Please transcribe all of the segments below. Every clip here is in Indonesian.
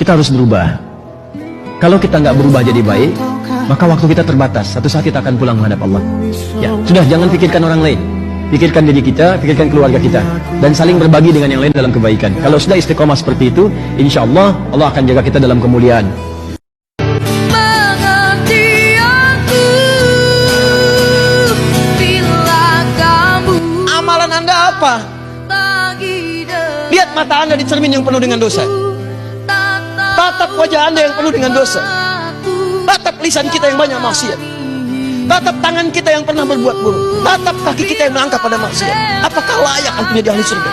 kita harus berubah. Kalau kita nggak berubah jadi baik, maka waktu kita terbatas. Satu saat kita akan pulang menghadap Allah. Ya, sudah, jangan pikirkan orang lain. Pikirkan diri kita, pikirkan keluarga kita, dan saling berbagi dengan yang lain dalam kebaikan. Kalau sudah istiqomah seperti itu, insya Allah, Allah akan jaga kita dalam kemuliaan. Amalan Anda apa? Lihat mata Anda di cermin yang penuh dengan dosa. Tatap wajah Anda yang penuh dengan dosa. Tatap lisan kita yang banyak maksiat. Tatap tangan kita yang pernah berbuat buruk. Tatap kaki kita yang melangkah pada maksiat. Apakah layak untuk menjadi ahli surga?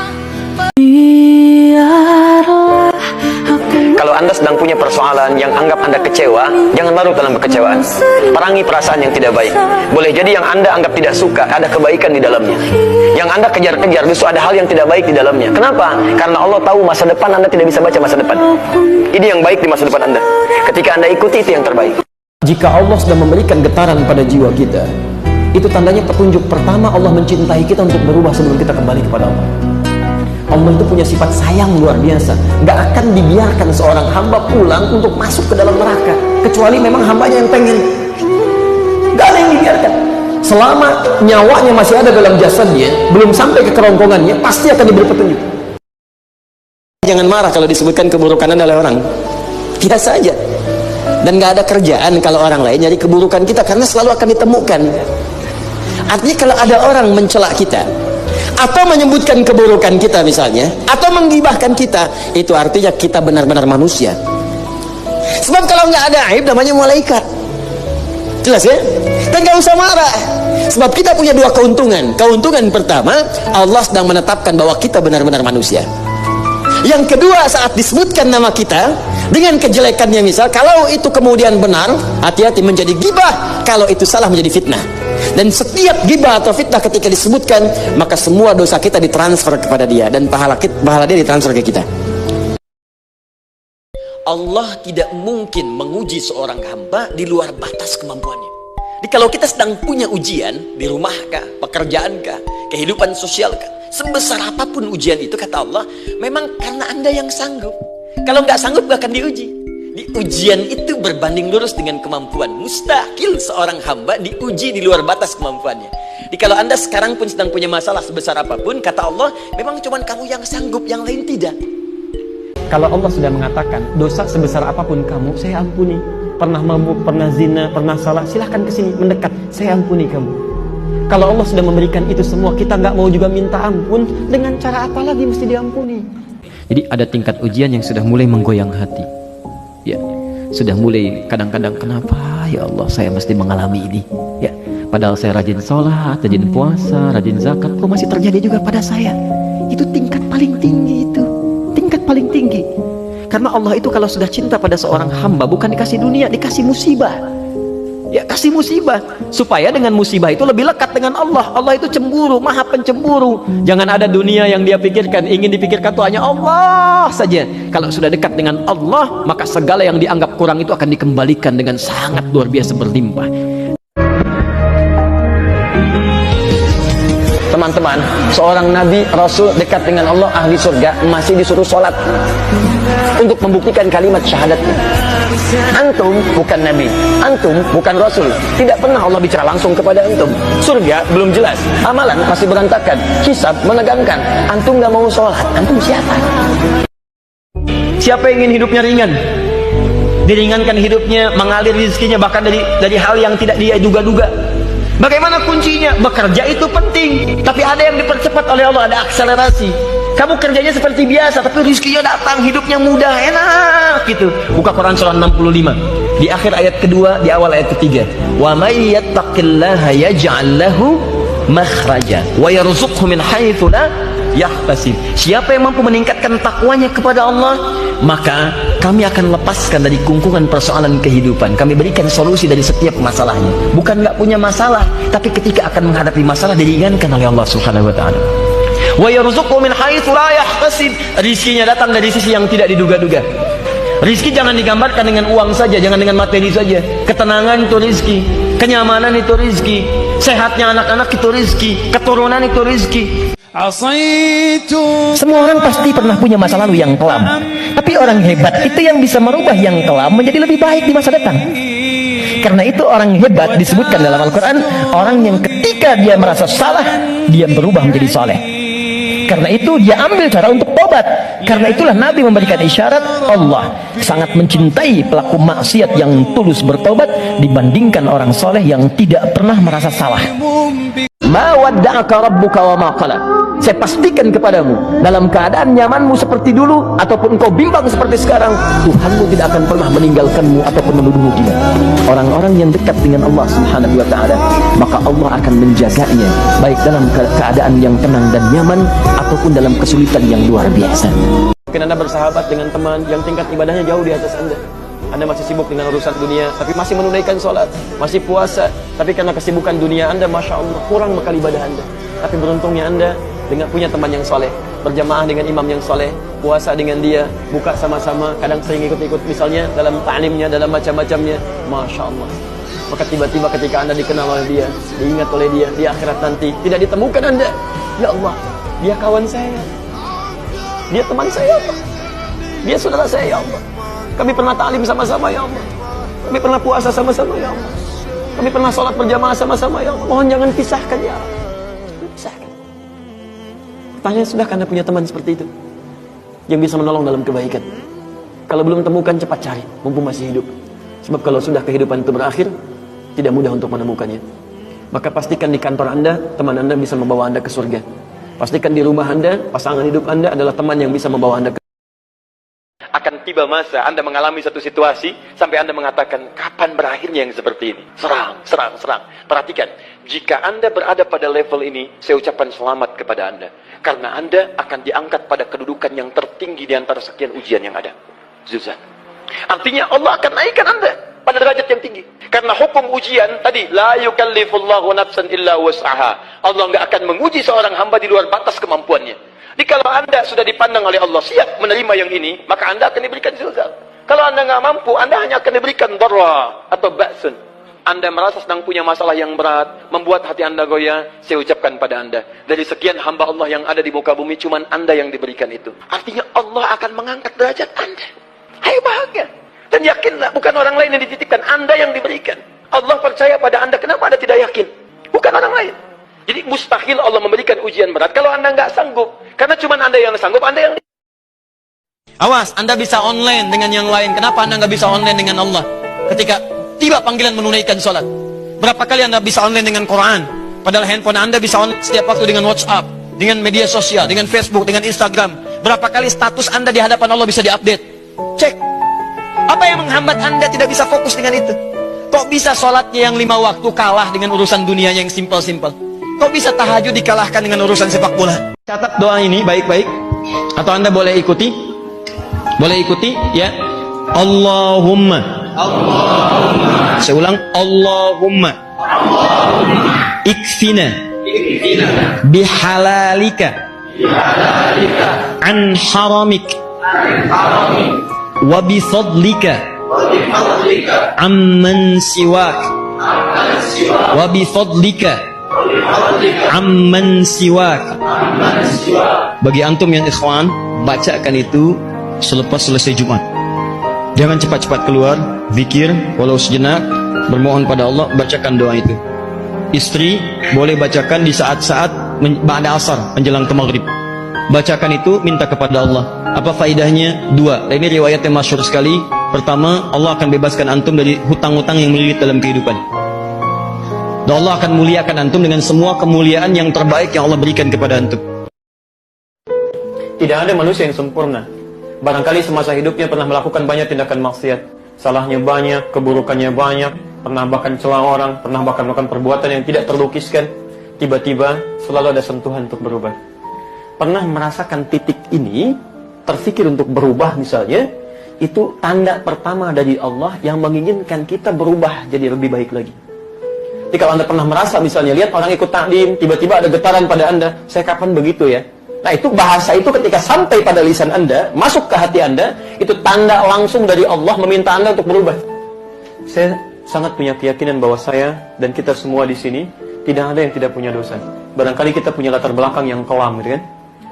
Kalau Anda sedang punya persoalan yang anggap Anda kecewa, jangan larut dalam kekecewaan. Perangi perasaan yang tidak baik. Boleh jadi yang Anda anggap tidak suka, ada kebaikan di dalamnya. Yang Anda kejar-kejar, justru ada hal yang tidak baik di dalamnya. Kenapa? Karena Allah tahu masa depan Anda tidak bisa baca masa depan. Ini yang baik di masa depan Anda. Ketika Anda ikuti, itu yang terbaik. Jika Allah sudah memberikan getaran pada jiwa kita, itu tandanya petunjuk pertama Allah mencintai kita untuk berubah sebelum kita kembali kepada Allah. Allah itu punya sifat sayang luar biasa. Gak akan dibiarkan seorang hamba pulang untuk masuk ke dalam neraka, kecuali memang hambanya yang pengen. Gak ada yang dibiarkan. Selama nyawanya masih ada dalam jasadnya, belum sampai ke kerongkongannya, pasti akan diberi petunjuk. Jangan marah kalau disebutkan keburukan Anda oleh orang. Biasa aja. Dan gak ada kerjaan kalau orang lain nyari keburukan kita, karena selalu akan ditemukan. Artinya kalau ada orang mencela kita, atau menyebutkan keburukan kita misalnya, atau menggibahkan kita, itu artinya kita benar-benar manusia. Sebab kalau nggak ada aib, namanya malaikat. Jelas ya? Dan nggak usah marah. Sebab kita punya dua keuntungan. Keuntungan pertama, Allah sedang menetapkan bahwa kita benar-benar manusia. Yang kedua, saat disebutkan nama kita dengan kejelekannya, misal, kalau itu kemudian benar, hati-hati menjadi gibah. Kalau itu salah, menjadi fitnah. Dan setiap gibah atau fitnah ketika disebutkan, maka semua dosa kita ditransfer kepada dia, dan pahala dia ditransfer ke kita. Allah tidak mungkin menguji seorang hamba di luar batas kemampuannya. Jadi kalau kita sedang punya ujian di rumah kah, pekerjaan kah, kehidupan sosial kah, sebesar apapun ujian itu, kata Allah, memang karena Anda yang sanggup. Kalau nggak sanggup, nggak akan diuji. Di ujian itu berbanding lurus dengan kemampuan. Mustahil seorang hamba diuji di luar batas kemampuannya. Jadi kalau Anda sekarang pun sedang punya masalah sebesar apapun, kata Allah, memang cuma kamu yang sanggup, yang lain tidak. Kalau Allah sudah mengatakan, dosa sebesar apapun kamu, saya ampuni. Pernah mabuk, pernah zina, pernah salah, silahkan kesini, mendekat, saya ampuni kamu. Kalau Allah sudah memberikan itu semua, kita nggak mau juga minta ampun, dengan cara apa lagi mesti diampuni? Jadi ada tingkat ujian yang sudah mulai menggoyang hati. Ya, sudah mulai kadang-kadang, kenapa ya Allah saya mesti mengalami ini? Ya, padahal saya rajin sholat, rajin puasa, rajin zakat, kok masih terjadi juga pada saya? Itu tingkat paling tinggi itu, tingkat paling tinggi. Karena Allah itu kalau sudah cinta pada seorang hamba, bukan dikasih dunia, dikasih musibah. Ya, kasih musibah supaya dengan musibah itu lebih lekat dengan Allah. Allah itu cemburu, maha pencemburu. Jangan ada dunia yang dia pikirkan, ingin dipikirkan itu hanya Allah saja. Kalau sudah dekat dengan Allah, maka segala yang dianggap kurang itu akan dikembalikan dengan sangat luar biasa berlimpah. Teman-teman, seorang nabi, rasul dekat dengan Allah, ahli surga, masih disuruh sholat untuk membuktikan kalimat syahadatnya. Antum bukan nabi, antum bukan rasul, tidak pernah Allah bicara langsung kepada antum. Surga belum jelas, amalan masih berantakan, hisab menegangkan. Antum gak mau sholat, antum siapa? Siapa yang ingin hidupnya ringan? Diringankan hidupnya, mengalir rezekinya bahkan dari hal yang tidak dia duga-duga. Bagaimana kuncinya? Bekerja itu penting, tapi ada yang dipercepat oleh Allah, ada akselerasi. Kamu kerjanya seperti biasa, tapi rezekinya datang, hidupnya mudah, enak gitu. Buka Quran surah 65, di akhir ayat kedua, di awal ayat ketiga. Wa may yattaqillaha yaj'al lahu makhraja wa yarzuqhu min haitsu la yahtasib. Siapa yang mampu meningkatkan takwanya kepada Allah, maka kami akan lepaskan dari kungkungan persoalan kehidupan. Kami berikan solusi dari setiap masalahnya. Bukan nggak punya masalah, tapi ketika akan menghadapi masalah diringankan oleh Allah Subhanahu wa taala. Wa yarzuqhu min haitsu la yahtasib. Rizkinya datang dari sisi yang tidak diduga-duga. Rizki jangan digambarkan dengan uang saja, jangan dengan materi saja. Ketenangan itu rizki, kenyamanan itu rizki, sehatnya anak-anak itu rizki, keturunan itu rizki. Semua orang pasti pernah punya masa lalu yang kelam. Tapi orang hebat itu yang bisa merubah yang kelam menjadi lebih baik di masa datang. Karena itu orang hebat disebutkan dalam Al-Quran, orang yang ketika dia merasa salah, dia berubah menjadi soleh. Karena itu dia ambil cara untuk tobat. Karena itulah Nabi memberikan isyarat, Allah sangat mencintai pelaku maksiat yang tulus bertobat dibandingkan orang soleh yang tidak pernah merasa salah. Ma wadda'aka rabbuka wa ma qala. Saya pastikan kepadamu, dalam keadaan nyamanmu seperti dulu ataupun engkau bimbang seperti sekarang, Tuhanmu tidak akan pernah meninggalkanmu ataupun menuduhmu gila. Orang-orang yang dekat dengan Allah Subhanahu wa taala, maka Allah akan menjaganya baik dalam keadaan yang tenang dan nyaman ataupun dalam kesulitan yang luar biasa. Mungkin Anda bersahabat dengan teman yang tingkat ibadahnya jauh di atas Anda. Anda masih sibuk dengan urusan dunia, tapi masih menunaikan sholat, masih puasa, tapi karena kesibukan dunia Anda, Masya Allah, kurang bekal ibadah Anda. Tapi beruntungnya Anda dengan punya teman yang soleh, berjamaah dengan imam yang soleh, puasa dengan dia, buka sama-sama, kadang sering ikut-ikut misalnya dalam ta'limnya, dalam macam-macamnya, Masya Allah. Maka tiba-tiba ketika Anda dikenal oleh dia, diingat oleh dia, di akhirat nanti, tidak ditemukan Anda. Ya Allah, dia kawan saya, dia teman saya, dia saudara saya, ya Allah. Kami pernah ta'lim sama-sama, ya Allah. Kami pernah puasa sama-sama, ya Allah. Kami pernah sholat berjamaah sama-sama, ya Allah. Mohon jangan pisahkan, ya Allah. Pisahkan. Tanya, sudahkah Anda punya teman seperti itu? Yang bisa menolong dalam kebaikan? Kalau belum temukan, cepat cari, mumpung masih hidup. Sebab kalau sudah kehidupan itu berakhir, tidak mudah untuk menemukannya. Maka pastikan di kantor Anda, teman Anda bisa membawa Anda ke surga. Pastikan di rumah Anda, pasangan hidup Anda adalah teman yang bisa membawa Anda ke akan tiba masa Anda mengalami satu situasi sampai Anda mengatakan, kapan berakhirnya yang seperti ini? Serang. Perhatikan, jika Anda berada pada level ini, saya ucapkan selamat kepada Anda. Karena Anda akan diangkat pada kedudukan yang tertinggi di antara sekian ujian yang ada. Zuzan. Artinya Allah akan naikkan Anda pada derajat yang tinggi. Karena hukum ujian tadi, la yukallifullahu nafsan illa wus'aha. Allah enggak akan menguji seorang hamba di luar batas kemampuannya. Jadi kalau Anda sudah dipandang oleh Allah siap menerima yang ini, maka Anda akan diberikan zilzal. Kalau Anda nggak mampu, Anda hanya akan diberikan darra atau ba'sun. Anda merasa sedang punya masalah yang berat, membuat hati Anda goyah, saya ucapkan pada Anda, dari sekian hamba Allah yang ada di muka bumi, cuman Anda yang diberikan itu. Artinya Allah akan mengangkat derajat Anda. Ayo bahagia. Dan yakinlah, bukan orang lain yang dititipkan, Anda yang diberikan. Allah percaya pada Anda, kenapa Anda tidak yakin? Bukan orang lain. Jadi mustahil Allah memberikan ujian berat kalau Anda nggak sanggup. Karena cuma Anda yang sanggup, Anda yang... Awas, Anda bisa online dengan yang lain. Kenapa Anda nggak bisa online dengan Allah? Ketika tiba panggilan menunaikan sholat. Berapa kali Anda bisa online dengan Quran? Padahal handphone Anda bisa online setiap waktu dengan WhatsApp, dengan media sosial, dengan Facebook, dengan Instagram. Berapa kali status Anda di hadapan Allah bisa diupdate? Cek. Apa yang menghambat Anda tidak bisa fokus dengan itu? Kok bisa sholatnya yang 5 waktu kalah dengan urusan dunianya yang simpel-simpel? Kok bisa tahajud dikalahkan dengan urusan sepak bola? Catat doa ini baik-baik. Atau Anda boleh ikuti. Boleh ikuti, ya. Allahumma. Saya ulang. Allahumma. Ikfina. Bihalalika. An haramik. Wa bifadlika. Amman siwak. Wa bifadlika. Amman siwak. Bagi antum yang ikhwan, bacakan itu selepas selesai Jumat. Jangan cepat-cepat keluar, zikir walau sejenak, bermohon pada Allah, bacakan doa itu. Istri boleh bacakan di saat-saat ba'da asar, menjelang ke maghrib. Bacakan itu, minta kepada Allah. Apa faedahnya? 2. Ini riwayat yang masyhur sekali. Pertama, Allah akan bebaskan antum dari hutang-hutang yang melilit dalam kehidupan. Dan Allah akan muliakan antum dengan semua kemuliaan yang terbaik yang Allah berikan kepada antum. Tidak ada manusia yang sempurna. Barangkali semasa hidupnya pernah melakukan banyak tindakan maksiat. Salahnya banyak, keburukannya banyak, pernah bahkan celah orang, pernah bahkan melakukan perbuatan yang tidak terlukiskan. Tiba-tiba selalu ada sentuhan untuk berubah. Pernah merasakan titik ini, terfikir untuk berubah misalnya, itu tanda pertama dari Allah yang menginginkan kita berubah jadi lebih baik lagi. Jadi kalau Anda pernah merasa misalnya, lihat orang ikut taklim, tiba-tiba ada getaran pada Anda, saya kapan begitu ya? Nah itu bahasa itu ketika sampai pada lisan Anda, masuk ke hati Anda, itu tanda langsung dari Allah meminta Anda untuk berubah. Saya sangat punya keyakinan bahwa saya dan kita semua di sini, tidak ada yang tidak punya dosa. Barangkali kita punya latar belakang yang kelam, gitu kan?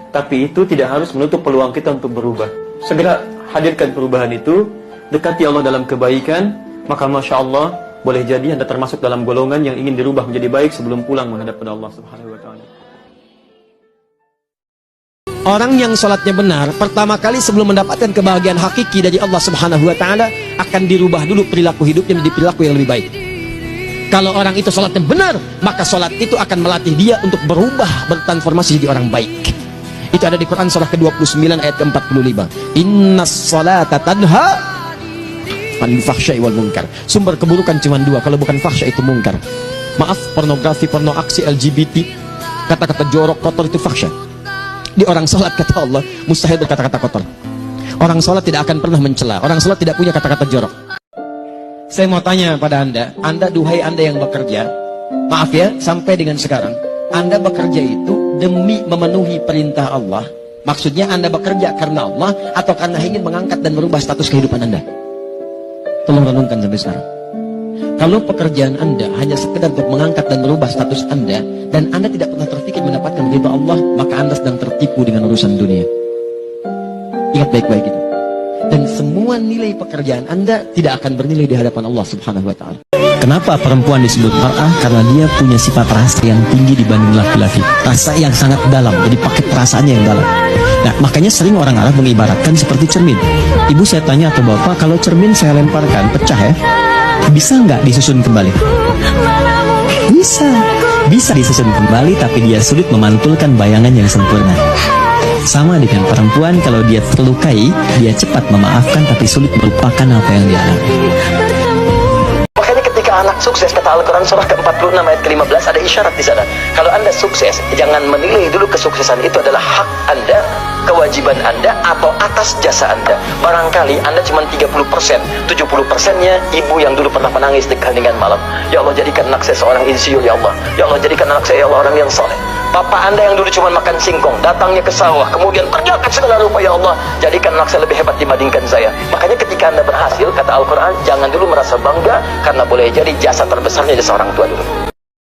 Tapi itu tidak harus menutup peluang kita untuk berubah. Segera hadirkan perubahan itu, dekati Allah dalam kebaikan, maka Masya Allah, boleh jadi Anda termasuk dalam golongan yang ingin dirubah menjadi baik sebelum pulang menghadap pada Allah Subhanahu wa Ta'ala. Orang yang sholatnya benar, pertama kali sebelum mendapatkan kebahagiaan hakiki dari Allah Subhanahu wa Ta'ala, akan dirubah dulu perilaku hidupnya menjadi perilaku yang lebih baik. Kalau orang itu sholatnya benar, maka sholat itu akan melatih dia untuk berubah, bertransformasi jadi orang baik. Itu ada di Quran surah ke-29 ayat ke-45. Innas sholata tanha anil fahsya'i wal munkar. Sumber keburukan cuma dua, kalau bukan fahsya itu munkar. Maaf, pornografi, porno aksi, LGBT, kata-kata jorok, kotor itu fahsya. Di orang sholat, kata Allah, mustahil berkata-kata kotor. Orang sholat tidak akan pernah mencela. Orang sholat tidak punya kata-kata jorok. Saya mau tanya pada Anda, duhai Anda yang bekerja, maaf ya, sampai dengan sekarang, Anda bekerja itu demi memenuhi perintah Allah. Maksudnya Anda bekerja karena Allah, atau karena ingin mengangkat dan merubah status kehidupan Anda? Tolong renungkan sampai sekarang. Kalau pekerjaan Anda hanya sekedar untuk mengangkat dan merubah status Anda, dan Anda tidak pernah terpikir mendapatkan ridha Allah, maka Anda sedang tertipu dengan urusan dunia. Ingat baik-baik itu. Dan semua nilai pekerjaan Anda tidak akan bernilai di hadapan Allah Subhanahu wa Ta'ala. Kenapa perempuan disebut mar'ah? Karena dia punya sifat rasa yang tinggi dibanding laki-laki. Rasa yang sangat dalam, jadi paket perasaannya yang dalam. Nah, makanya sering orang Arab mengibaratkan seperti cermin. Ibu, saya tanya atau bapak, kalau cermin saya lemparkan, pecah ya? Bisa nggak disusun kembali? Bisa. Bisa disusun kembali, tapi dia sulit memantulkan bayangan yang sempurna. Sama dengan perempuan, kalau dia terlukai, dia cepat memaafkan, tapi sulit melupakan apa yang dia alami. Makanya ketika anak sukses, kata Al-Quran surah ke-46 ayat ke-15, ada isyarat di sana. Kalau Anda sukses, jangan menilai dulu kesuksesan itu adalah hak Anda, kewajiban Anda, atau atas jasa Anda. Barangkali Anda cuma 30%, 70%-nya ibu yang dulu pernah menangis di keheningan malam. Ya Allah, jadikan anak saya seorang insinyur, ya Allah. Ya Allah, jadikan anak saya, ya Allah, orang yang saleh. Papa Anda yang dulu cuma makan singkong, datangnya ke sawah, kemudian kerjakan segala rupa, ya Allah, jadikan anak saya lebih hebat dibandingkan saya. Makanya ketika Anda berhasil, kata Al-Quran, jangan dulu merasa bangga, karena boleh jadi jasa terbesarnya jasa orang tua dulu.